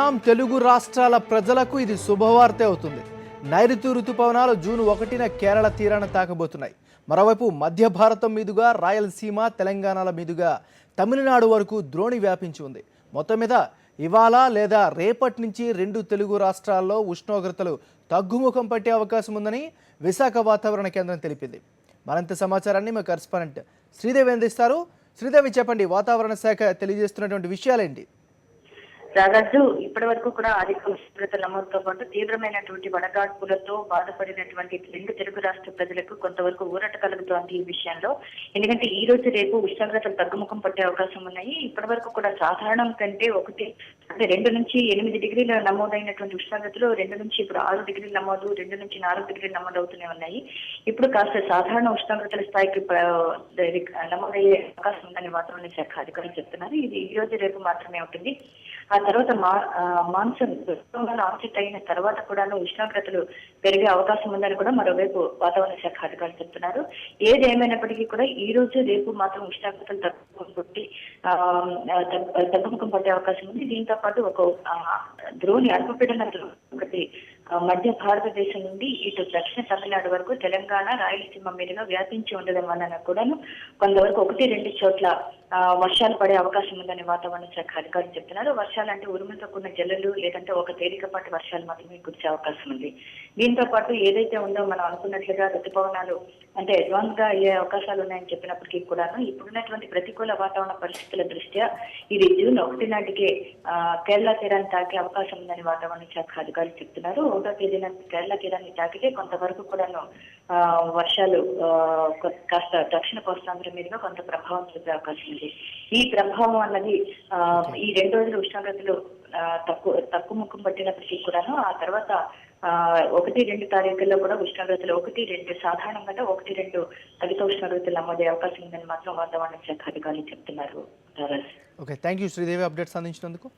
యానాం తెలుగు రాష్ట్రాల ప్రజలకు ఇది శుభవార్తే అవుతుంది. నైరుతి రుతుపవనాలు జూన్ 1న కేరళ తీరాన్ని తాకబోతున్నాయి. మరోవైపు మధ్య భారతం మీదుగా రాయలసీమ, తెలంగాణల మీదుగా తమిళనాడు వరకు ద్రోణి వ్యాపించి ఉంది. మొత్తం మీద ఇవాళ లేదా రేపటి నుంచి రెండు తెలుగు రాష్ట్రాల్లో ఉష్ణోగ్రతలు తగ్గుముఖం పట్టే అవకాశం ఉందని విశాఖ వాతావరణ కేంద్రం తెలిపింది. మరింత సమాచారాన్ని మా కరెస్పాండెంట్ శ్రీదేవి అందిస్తారు. శ్రీదేవి, చెప్పండి, వాతావరణ శాఖ తెలియజేస్తున్నటువంటి విషయాలేంటి? రాజు, ఇప్పటి వరకు కూడా అధిక ఉష్ణోగ్రతల నమోదుతో పాటు తీవ్రమైనటువంటి వడగాడ్పులతో బాధపడినటువంటి రెండు తెలుగు రాష్ట్ర ప్రజలకు కొంతవరకు ఊరట కలుగుతోంది ఈ విషయంలో. ఎందుకంటే ఈ రోజు రేపు ఉష్ణోగ్రతలు తగ్గుముఖం పట్టే అవకాశం ఉన్నాయి. ఇప్పటి వరకు కూడా సాధారణం కంటే 2 నుంచి 8 డిగ్రీల నమోదైనటువంటి ఉష్ణోగ్రతలు 2 నుంచి ఇప్పుడు 6 డిగ్రీల నమోదు, 2 నుంచి 4 డిగ్రీలు నమోదు అవుతూనే ఉన్నాయి. ఇప్పుడు కాస్త సాధారణ ఉష్ణోగ్రతల స్థాయికి నమోదయ్యే అవకాశం ఉందని వాతావరణ శాఖ అధికారులు చెప్తున్నారు. ఇది ఈ రోజు రేపు మాత్రమే ఉంటుంది. ఆ తర్వాత మాన్సూన్ ఆన్సెట్ అయిన తర్వాత కూడాను ఉష్ణోగ్రతలు పెరిగే అవకాశం ఉందని కూడా మరోవైపు వాతావరణ శాఖ అధికారులు చెప్తున్నారు. ఏది ఏమైనప్పటికీ కూడా ఈ రోజు రేపు మాత్రం ఉష్ణోగ్రతలు తగ్గుముఖం పట్టే అవకాశం ఉంది. దీంతో పాటు ఒక ద్రోణి అల్పపీడన ఒకటి మధ్య భారతదేశం నుండి ఇటు దక్షిణ తమిళనాడు వరకు తెలంగాణ, రాయలసీమ మీదుగా వ్యాపించి ఉండడం వలన కూడాను కొంతవరకు 1-2 చోట్ల వర్షాలు పడే అవకాశం ఉందని వాతావరణ శాఖ అధికారులు చెప్తున్నారు. వర్షాలంటే ఉరుములతో కూడిన జల్లులు, లేదంటే ఒక తేలికపాటి వర్షాలు మాత్రమే కురిసే అవకాశం ఉంది. దీంతో పాటు ఏదైతే ఉందో మనం అనుకున్నట్లుగా ఋతుపవనాలు అంటే అడ్వాన్స్ గా అయ్యే అవకాశాలు ఉన్నాయని చెప్పినప్పటికీ కూడాను ఇప్పుడున్నటువంటి ప్రతికూల వాతావరణ పరిస్థితుల దృష్ట్యా ఇది జూన్ 1 నాటికే కేరళ తీరాన్ని తాకే అవకాశం ఉందని వాతావరణ శాఖ అధికారులు చెప్తున్నారు. 1వ తేదీన కేరళ తీరాన్ని తాకితే కొంతవరకు కూడాను వర్షాలు కాస్త దక్షిణ కోస్తాంధ్ర మీదుగా కొంత ప్రభావం చూపే అవకాశం ఉంది. ఈ ప్రభావం అన్నది ఈ 2 రోజులు ఉష్ణోగ్రతలు తక్కువ ముఖం పట్టినప్పటికీ కూడాను ఆ తర్వాత 1-2 తారీఖుల్లో కూడా ఉష్ణోగ్రతలు 1-2 సాధారణంగా 1-2 అధిక ఉష్ణోగ్రతలు నమోదయ్యే అవకాశం ఉందని మాత్రం వాతావరణ శాఖ అధికారులు చెప్తున్నారు. Okay, thank you Sridevi, updates అందించినందుకు.